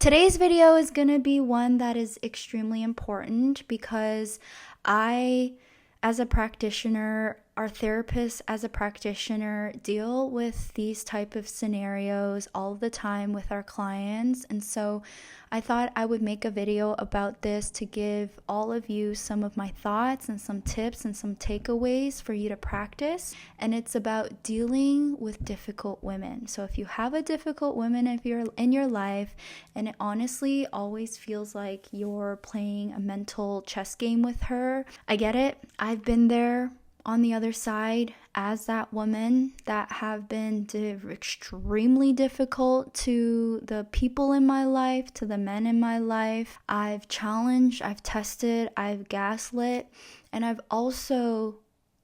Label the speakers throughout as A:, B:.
A: Today's video is going to be one that is extremely important because I, as a practitioner, our therapists as a practitioner deal with these type of scenarios all the time with our clients. And so I thought I would make a video about this to give all of you some of my thoughts and some tips and some takeaways for you to practice. And it's about dealing with difficult women. So if you have a difficult woman in your life, and it honestly always feels like you're playing a mental chess game with her, I get it. I've been there on the other side as that woman that have been extremely difficult to the people in my life, to the men in my life. I've challenged, I've tested, I've gaslit, and I've also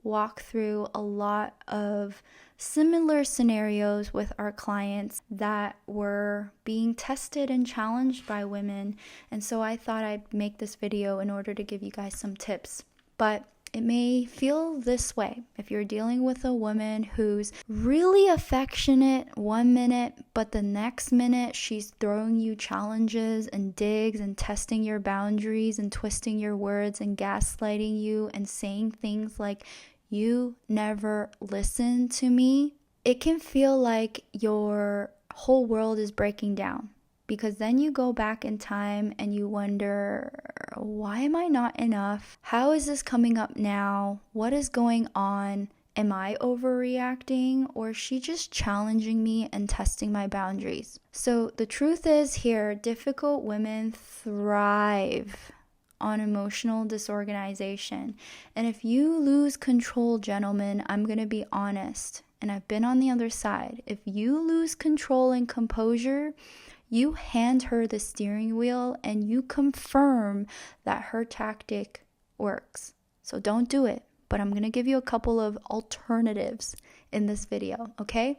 A: walked through a lot of similar scenarios with our clients that were being tested and challenged by women. And so I thought I'd make this video in order to give you guys some tips. But it may feel this way if you're dealing with a woman who's really affectionate one minute, but the next minute she's throwing you challenges and digs and testing your boundaries and twisting your words and gaslighting you and saying things like, "You never listen to me." It can feel like your whole world is breaking down. Because then you go back in time and you wonder, why am I not enough? How is this coming up now? What is going on? Am I overreacting? Or is she just challenging me and testing my boundaries? So the truth is here, difficult women thrive on emotional disorganization. And if you lose control, gentlemen, I'm going to be honest, and I've been on the other side. If you lose control and composure, you hand her the steering wheel and you confirm that her tactic works. So don't do it, but I'm going to give you a couple of alternatives in this video, okay?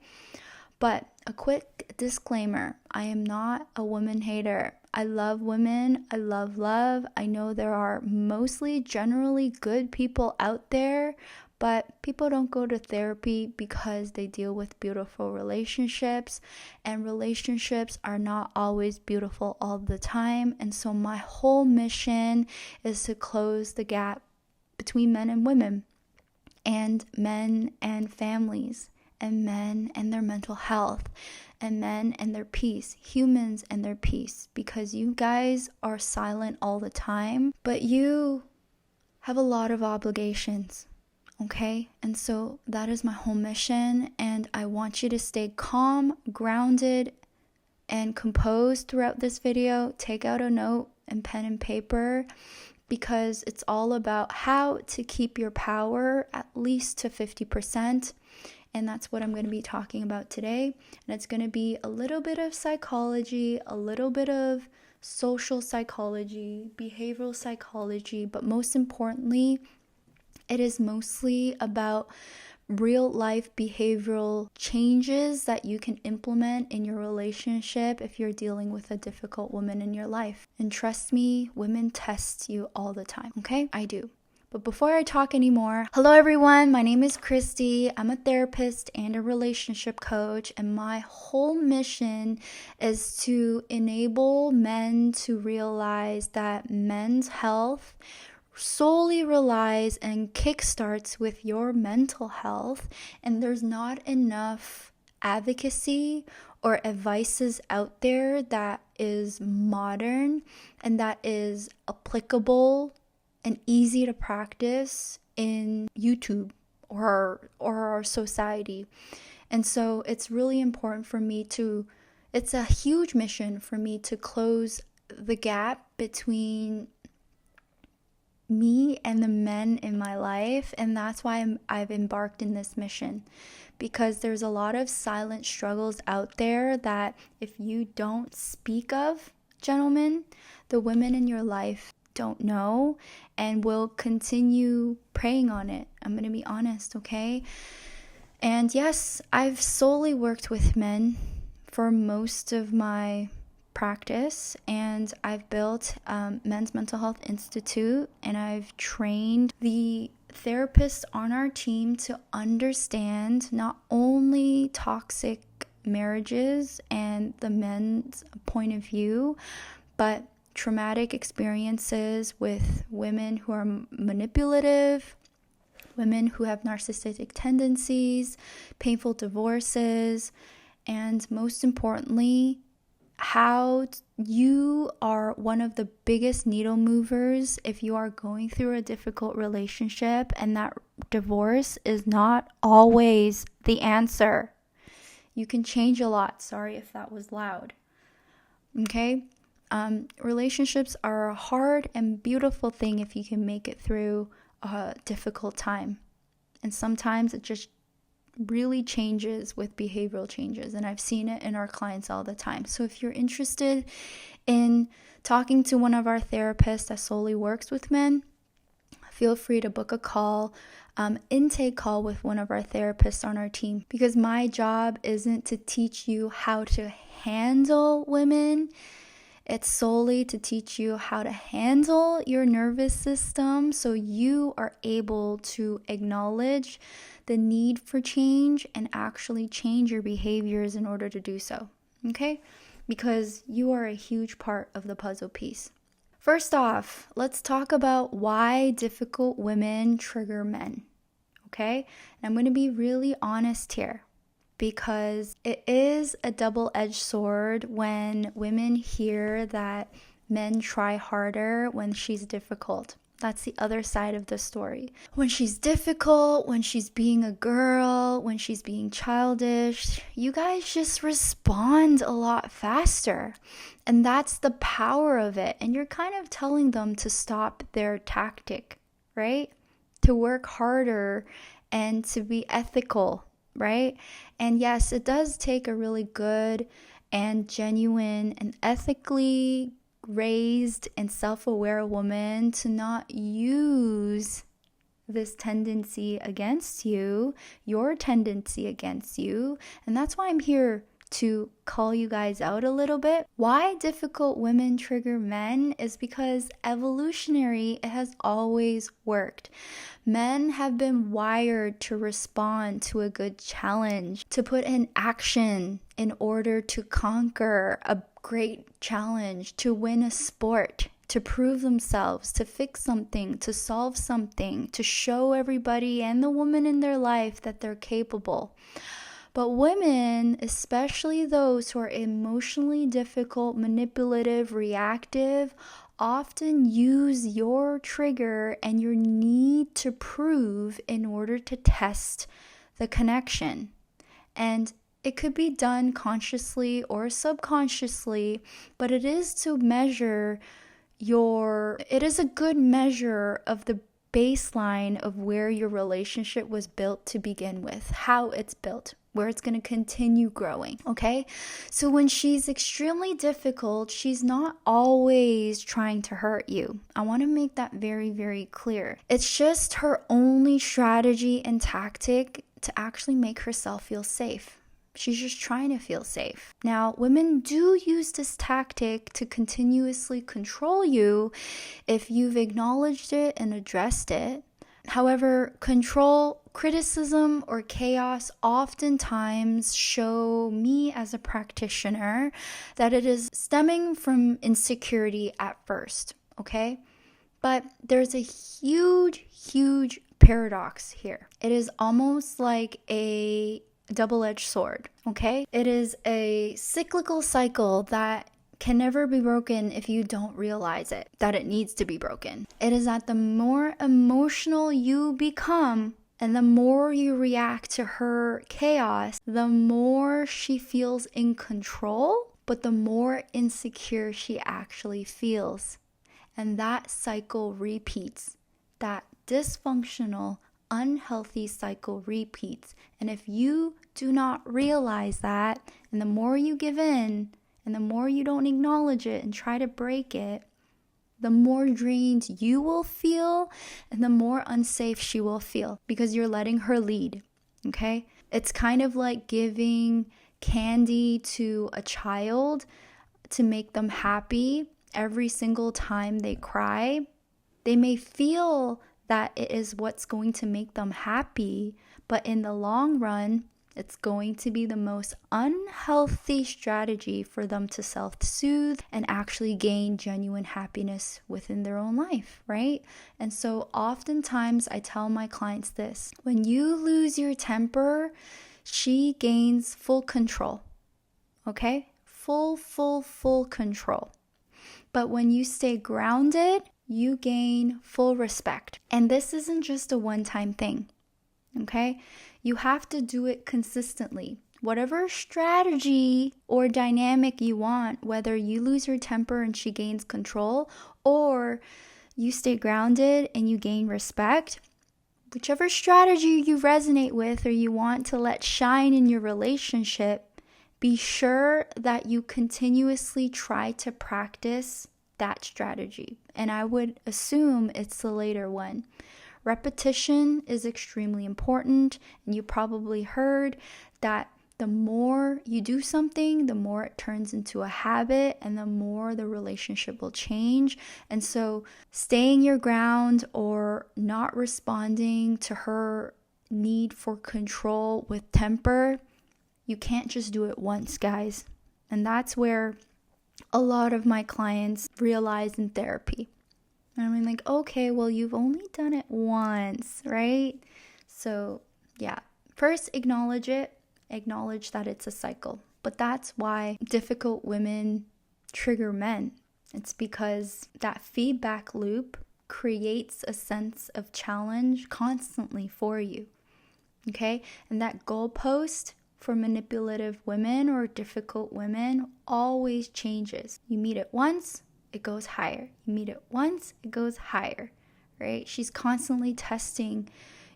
A: But a quick disclaimer, I am not a woman hater. I love women. I love love. I know there are mostly generally good people out there, but people don't go to therapy because they deal with beautiful relationships, and relationships are not always beautiful all the time. And so my whole mission is to close the gap between men and women, and men and families, and men and their mental health, and men and their peace, humans and their peace, because you guys are silent all the time, but you have a lot of obligations. Okay, and so that is my whole mission, and I want you to stay calm, grounded, and composed throughout this video. Take out a note and pen and paper, because it's all about how to keep your power at least to 50%, and that's what I'm going to be talking about today. And it's going to be a little bit of psychology, a little bit of social psychology, behavioral psychology, but most importantly, it is mostly about real life behavioral changes that you can implement in your relationship if you're dealing with a difficult woman in your life. And trust me, women test you all the time, okay? I do. But before I talk anymore, hello everyone, my name is Christy. I'm a therapist and a relationship coach, and my whole mission is to enable men to realize that men's health solely relies and kickstarts with your mental health, and there's not enough advocacy or advices out there that is modern and that is applicable and easy to practice in YouTube or our society. And so it's really important for me it's a huge mission for me to close the gap between me and the men in my life, and that's why I've embarked in this mission, because there's a lot of silent struggles out there that if you don't speak of, gentlemen, the women in your life don't know and will continue preying on it. I'm going to be honest, okay? And yes, I've solely worked with men for most of my practice, and I've built Men's Mental Health Institute, and I've trained the therapists on our team to understand not only toxic marriages and the men's point of view, but traumatic experiences with women who are manipulative, women who have narcissistic tendencies, painful divorces, and most importantly, how you are one of the biggest needle movers if you are going through a difficult relationship, and that divorce is not always the answer. You can change a lot. Sorry if that was loud. Okay? Relationships are a hard and beautiful thing if you can make it through a difficult time. And sometimes it just really changes with behavioral changes, and I've seen it in our clients all the time. So if you're interested in talking to one of our therapists that solely works with men, feel free to book a call, intake call with one of our therapists on our team, because my job isn't to teach you how to handle women. It's solely to teach you how to handle your nervous system so you are able to acknowledge the need for change and actually change your behaviors in order to do so, okay? Because you are a huge part of the puzzle piece. First off, let's talk about why difficult women trigger men, okay? And I'm going to be really honest here, because it is a double-edged sword when women hear that men try harder when she's difficult. That's the other side of the story. When she's difficult, when she's being a girl, when she's being childish, you guys just respond a lot faster. And that's the power of it. And you're kind of telling them to stop their tactic, right? To work harder and to be ethical, right? And yes, it does take a really good and genuine and ethically raised and self-aware woman to not use this tendency against you, your tendency against you. And that's why I'm here to call you guys out a little bit. Why difficult women trigger men is because evolutionary, it has always worked. Men have been wired to respond to a good challenge, to put in action in order to conquer a great challenge, to win a sport, to prove themselves, to fix something, to solve something, to show everybody and the woman in their life that they're capable. But women, especially those who are emotionally difficult, manipulative, reactive, often use your trigger and your need to prove in order to test the connection. And it could be done consciously or subconsciously, but it is to measure it is a good measure of the baseline of where your relationship was built to begin with, how it's built, where it's going to continue growing, okay? So when she's extremely difficult, she's not always trying to hurt you. I want to make that very, very clear. It's just her only strategy and tactic to actually make herself feel safe. She's just trying to feel safe. Now, women do use this tactic to continuously control you if you've acknowledged it and addressed it. However, control, criticism, or chaos oftentimes show me as a practitioner that it is stemming from insecurity at first, okay? But there's a huge, huge paradox here. It is almost like a double-edged sword, okay? It is a cyclical cycle that can never be broken if you don't realize it, that it needs to be broken. It is that the more emotional you become and the more you react to her chaos, the more she feels in control, but the more insecure she actually feels. And that cycle repeats. That dysfunctional, unhealthy cycle repeats. And if you do not realize that, and the more you give in, and the more you don't acknowledge it and try to break it, the more drained you will feel and the more unsafe she will feel because you're letting her lead, okay? It's kind of like giving candy to a child to make them happy every single time they cry. They may feel that it is what's going to make them happy, but in the long run, It's going to be the most unhealthy strategy for them to self-soothe and actually gain genuine happiness within their own life, right? And so oftentimes I tell my clients this: when you lose your temper, she gains full control, okay? Full control. But when you stay grounded, you gain full respect. And this isn't just a one-time thing, okay? You have to do it consistently. Whatever strategy or dynamic you want, whether you lose your temper and she gains control, or you stay grounded and you gain respect, whichever strategy you resonate with or you want to let shine in your relationship, be sure that you continuously try to practice that strategy. And I would assume it's the later one. Repetition is extremely important, and you probably heard that the more you do something, the more it turns into a habit, and the more the relationship will change. And so staying your ground or not responding to her need for control with temper, you can't just do it once, guys. And that's where a lot of my clients realize in therapy. And I'm like, okay, well, you've only done it once, right? So yeah, first acknowledge it. Acknowledge that it's a cycle. But that's why difficult women trigger men. It's because that feedback loop creates a sense of challenge constantly for you, okay? And that goalpost for manipulative women or difficult women always changes. You meet it once, it goes higher. You meet it once, it goes higher, right? She's constantly testing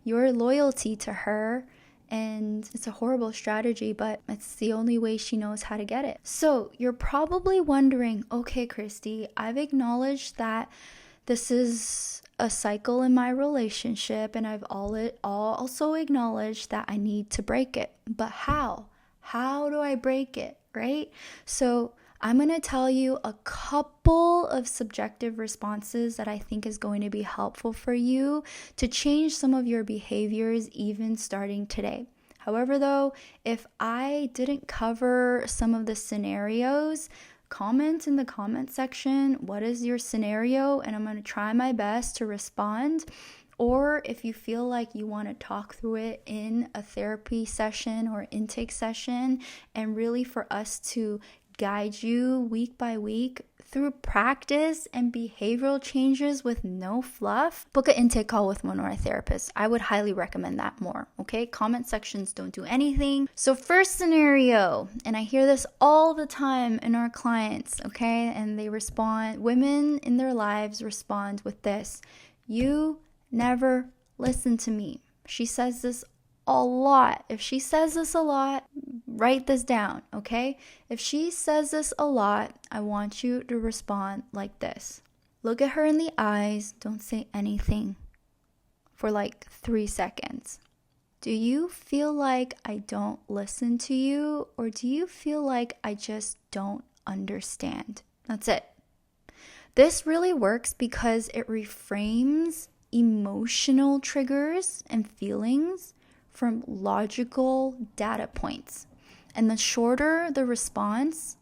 A: your loyalty to her, and it's a horrible strategy, but it's the only way she knows how to get it. So you're probably wondering, okay, Christy, I've acknowledged that this is a cycle in my relationship, and I've also acknowledged that I need to break it. But how? How do I break it, right? So I'm going to tell you a couple of subjective responses that I think is going to be helpful for you to change some of your behaviors even starting today. However, though, if I didn't cover some of the scenarios, comment in the comment section, what is your scenario? And I'm going to try my best to respond. Or if you feel like you want to talk through it in a therapy session or intake session, and really for us to guide you week by week through practice and behavioral changes with no fluff, book an intake call with one of our therapists. I would highly recommend that more, okay? Comment sections don't do anything. So first scenario, and I hear this all the time in our clients, okay? And they respond, women in their lives respond with this: you never listen to me. She says this a lot. If she says this a lot, write this down, okay? If she says this a lot, I want you to respond like this. Look at her in the eyes. Don't say anything for like 3 seconds. Do you feel like I don't listen to you, or do you feel like I just don't understand? That's it. This really works because it reframes emotional triggers and feelings from logical data points. And the shorter the response,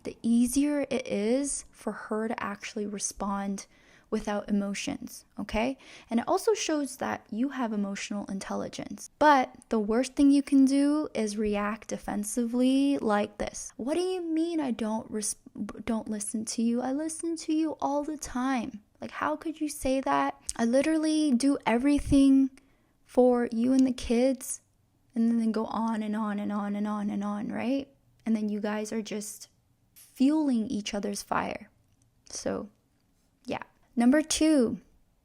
A: the easier it is for her to actually respond without emotions, okay? And it also shows that you have emotional intelligence. But the worst thing you can do is react defensively like this. What do you mean I don't listen to you? I listen to you all the time. Like, how could you say that? I literally do everything for you and the kids, and then go on and on and on and on and on, right? And then you guys are just fueling each other's fire. So, yeah. Number 2,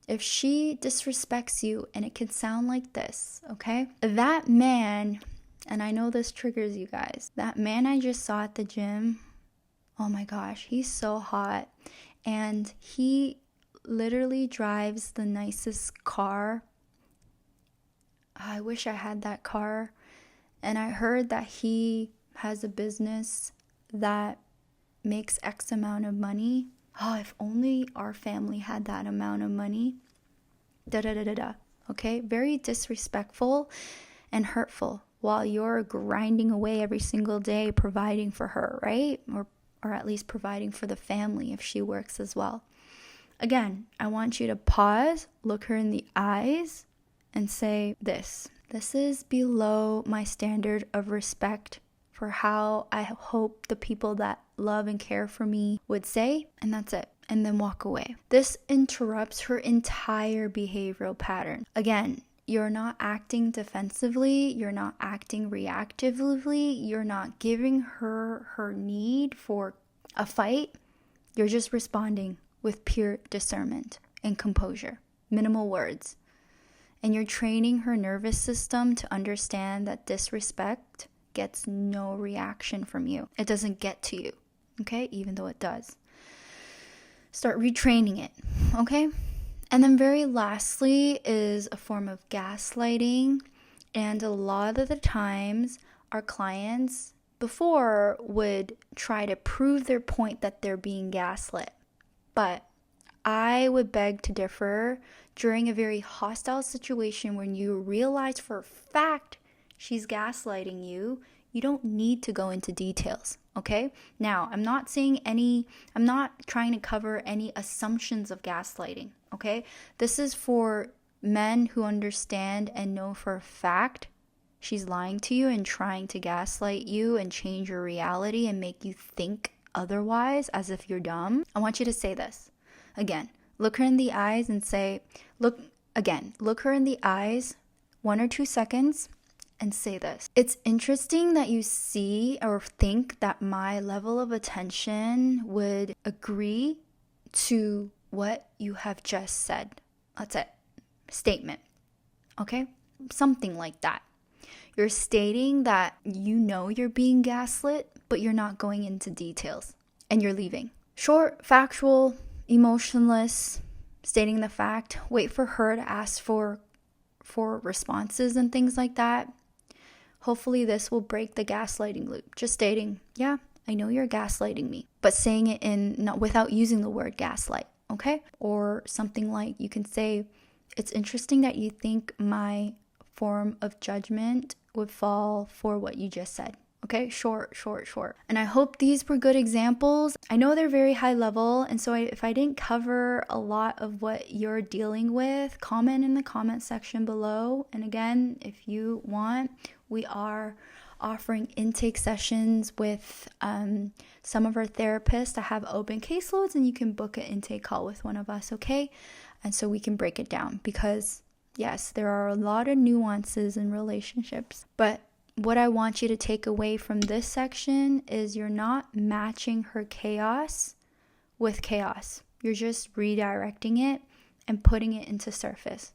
A: if she disrespects you, and it can sound like this, okay? That man, and I know this triggers you guys, that man I just saw at the gym, oh my gosh, he's so hot. And he literally drives the nicest car. I wish I had that car. And I heard that he has a business that makes X amount of money. Oh, if only our family had that amount of money. Okay, very disrespectful and hurtful. while you're grinding away every single day providing for her, right? Or at least providing for the family if she works as well. Again, I want you to pause, look her in the eyes, and say this. This is below my standard of respect for how I hope the people that love and care for me would say, and that's it. And then walk away. This interrupts her entire behavioral pattern. Again, you're not acting defensively, you're not acting reactively, you're not giving her her need for a fight. You're just responding with pure discernment and composure, minimal words. And you're training her nervous system to understand that disrespect gets no reaction from you. It doesn't get to you, okay? Even though it does. Start retraining it, okay? And then very lastly is a form of gaslighting. And a lot of the times our clients before would try to prove their point that they're being gaslit. But I would beg to differ. During a very hostile situation when you realize for a fact she's gaslighting you, you don't need to go into details, okay? Now, I'm not trying to cover any assumptions of gaslighting, okay? This is for men who understand and know for a fact she's lying to you and trying to gaslight you and change your reality and make you think otherwise as if you're dumb. I want you to say this again. Look her in the eyes and say, look her in the eyes 1 or 2 seconds and say this. It's interesting that you see or think that my level of attention would agree to what you have just said. That's it. Statement. Okay? Something like that. You're stating that you know you're being gaslit, but you're not going into details and you're leaving. Short, factual, emotionless, stating the fact, wait for her to ask for responses and things like that. Hopefully this will break the gaslighting loop. Just stating, yeah, I know you're gaslighting me, but saying it without using the word gaslight, okay? Or something like you can say, it's interesting that you think my form of judgment would fall for what you just said. Okay, short. And I hope these were good examples. I know they're very high level, and so if I didn't cover a lot of what you're dealing with, comment in the comment section below. And again, if you want, we are offering intake sessions with some of our therapists that have open caseloads, and you can book an intake call with one of us, okay? And so we can break it down because, yes, there are a lot of nuances in relationships, but what I want you to take away from this section is you're not matching her chaos with chaos. You're just redirecting it and putting it into surface.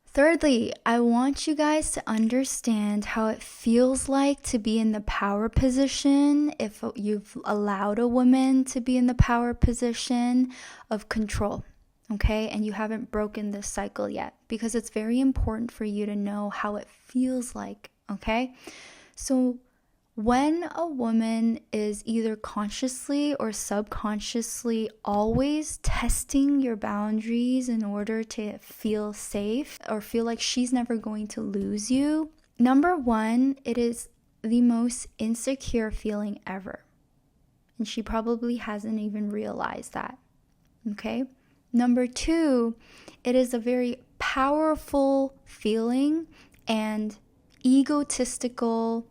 A: Thirdly, I want you guys to understand how it feels like to be in the power position if you've allowed a woman to be in the power position of control, okay? And you haven't broken this cycle yet, because it's very important for you to know how it feels like. Okay, so when a woman is either consciously or subconsciously always testing your boundaries in order to feel safe or feel like she's never going to lose you, number one, it is the most insecure feeling ever. And she probably hasn't even realized that. Okay, number two, it is a very powerful feeling and egotistical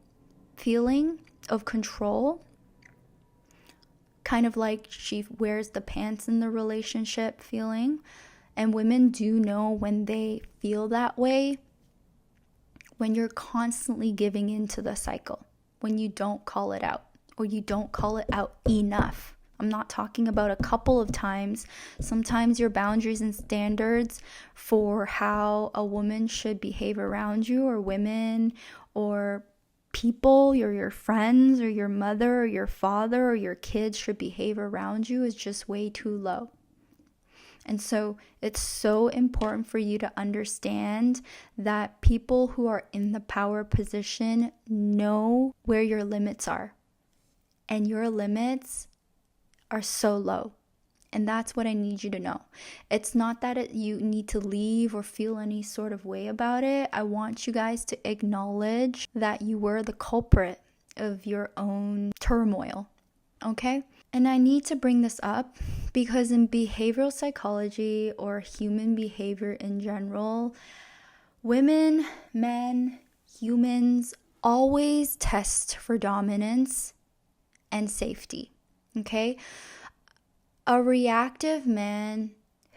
A: feeling of control, kind of like she wears the pants in the relationship feeling. And women do know when they feel that way, when you're constantly giving into the cycle, when you don't call it out or you don't call it out enough. I'm not talking about a couple of times. Sometimes your boundaries and standards for how a woman should behave around you, or women, or people, or your friends, or your mother, or your father, or your kids should behave around you is just way too low. And so it's so important for you to understand that people who are in the power position know where your limits are. And your limits are so low. And that's what I need you to know. It's not that you need to leave or feel any sort of way about it. I want you guys to acknowledge that you were the culprit of your own turmoil, okay? And I need to bring this up because in behavioral psychology or human behavior in general, women, men, humans always test for dominance and safety, okay? A reactive man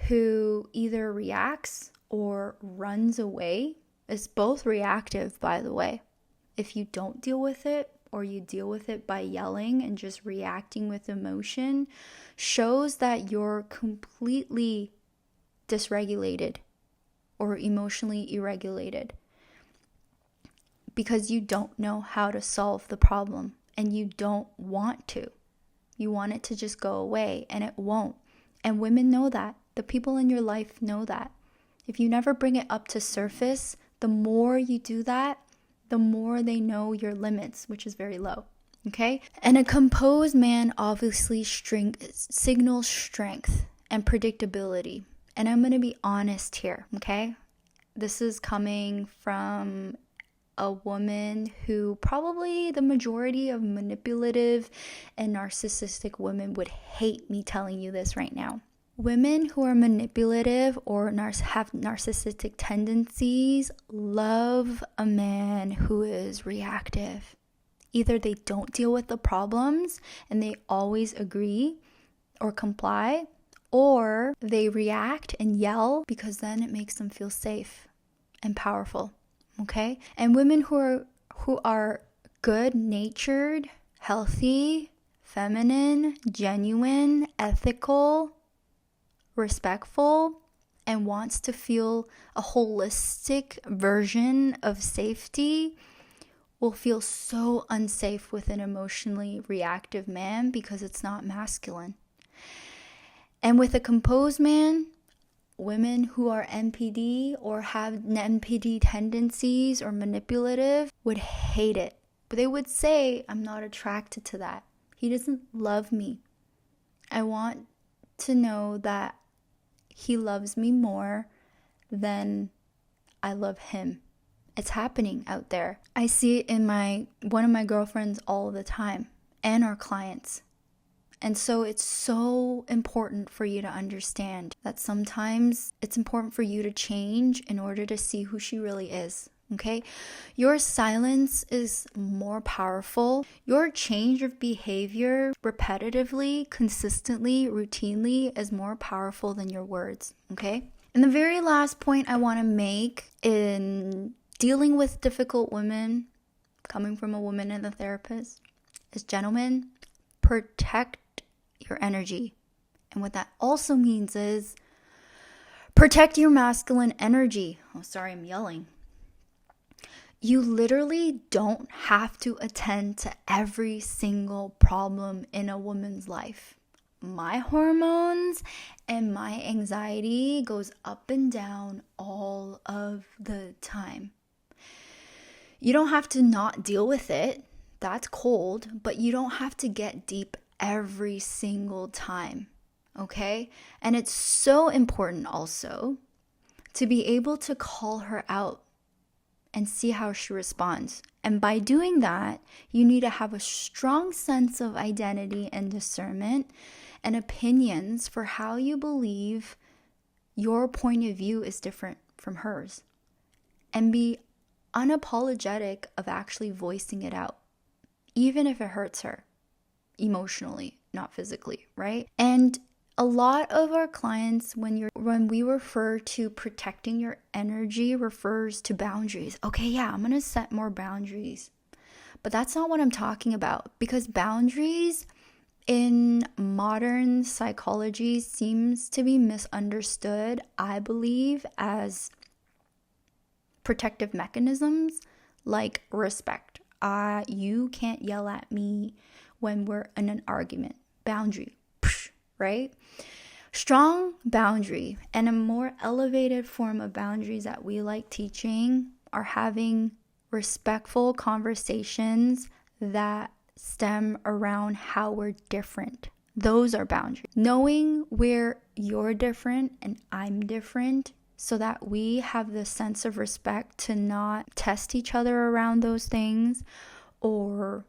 A: who either reacts or runs away is both reactive, by the way. If you don't deal with it or you deal with it by yelling and just reacting with emotion, shows that you're completely dysregulated or emotionally irregulated because you don't know how to solve the problem and you don't want to. You want it to just go away, and it won't. And women know that. The people in your life know that. If you never bring it up to surface, the more you do that, the more they know your limits, which is very low. Okay? And a composed man obviously signals strength and predictability. And I'm going to be honest here, okay? This is coming from a woman who probably the majority of manipulative and narcissistic women would hate me telling you this right now. Women who are manipulative or have narcissistic tendencies love a man who is reactive. Either they don't deal with the problems and they always agree or comply, or they react and yell because then it makes them feel safe and powerful. Okay? And women who are good-natured, healthy, feminine, genuine, ethical, respectful, and wants to feel a holistic version of safety will feel so unsafe with an emotionally reactive man because it's not masculine. And with a composed man, women who are NPD or have NPD tendencies or manipulative would hate it. But they would say, I'm not attracted to that. He doesn't love me. I want to know that he loves me more than I love him. It's happening out there. I see it in one of my girlfriends all the time and our clients. And so it's so important for you to understand that sometimes it's important for you to change in order to see who she really is, okay? Your silence is more powerful. Your change of behavior repetitively, consistently, routinely is more powerful than your words, okay? And the very last point I want to make in dealing with difficult women, coming from a woman and a therapist, is gentlemen, protect your energy. And what that also means is protect your masculine energy. Oh, sorry, I'm yelling. You literally don't have to attend to every single problem in a woman's life. My hormones and my anxiety goes up and down all of the time. You don't have to not deal with it. That's cold, but you don't have to get deep every single time, okay? And it's so important also to be able to call her out and see how she responds. And by doing that, you need to have a strong sense of identity and discernment and opinions for how you believe your point of view is different from hers. And be unapologetic of actually voicing it out, even if it hurts her. Emotionally, not physically, right? And a lot of our clients, when we refer to protecting your energy, refers to boundaries. Okay, yeah, I'm gonna set more boundaries. But that's not what I'm talking about, because boundaries in modern psychology seems to be misunderstood, I believe, as protective mechanisms like respect. You can't yell at me when we're in an argument. Boundary, right? Strong boundary and a more elevated form of boundaries that we like teaching are having respectful conversations that stem around how we're different, Those are boundaries. Knowing where you're different and I'm different, so that we have the sense of respect to not test each other around those things, or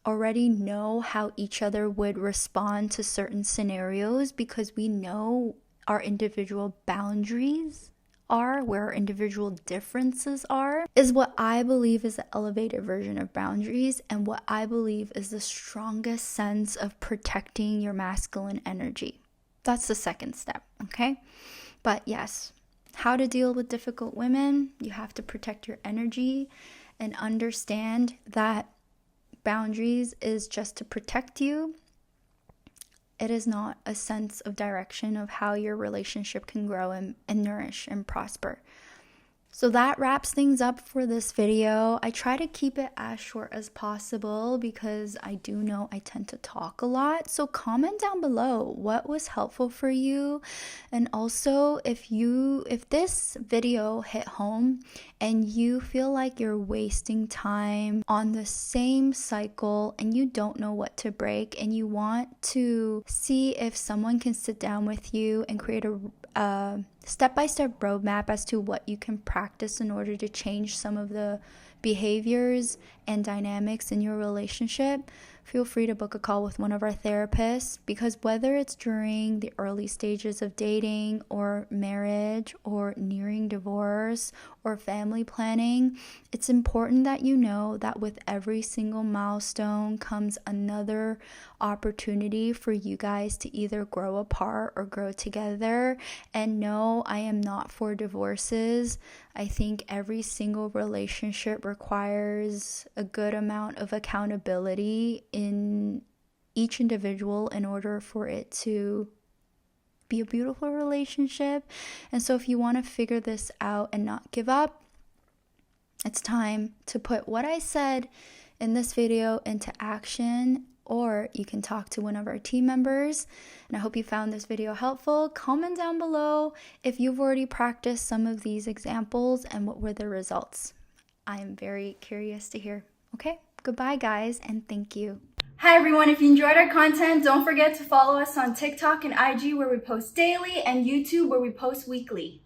A: already know how each other would respond to certain scenarios, because we know our individual boundaries are, where our individual differences are, is what I believe is the elevated version of boundaries, and what I believe is the strongest sense of protecting your masculine energy. That's the second step, okay? But yes, how to deal with difficult women, you have to protect your energy and understand that boundaries is just to protect you. It is not a sense of direction of how your relationship can grow and nourish and prosper. So that wraps things up for this video. I try to keep it as short as possible because I do know I tend to talk a lot. So comment down below what was helpful for you. And also if this video hit home and you feel like you're wasting time on the same cycle and you don't know what to break, and you want to see if someone can sit down with you and create a step-by-step roadmap as to what you can practice in order to change some of the behaviors and dynamics in your relationship, feel free to book a call with one of our therapists, because whether it's during the early stages of dating or marriage or nearing divorce or family planning, it's important that you know that with every single milestone comes another opportunity for you guys to either grow apart or grow together. And no, I am not for divorces. I think every single relationship requires a good amount of accountability in each individual in order for it to be a beautiful relationship. And so if you want to figure this out and not give up, it's time to put what I said in this video into action, or you can talk to one of our team members. And I hope you found this video helpful. Comment down below if you've already practiced some of these examples and what were the results. I am very curious to hear. Okay, goodbye guys, and thank you.
B: Hi everyone, if you enjoyed our content, don't forget to follow us on TikTok and IG where we post daily, and YouTube where we post weekly.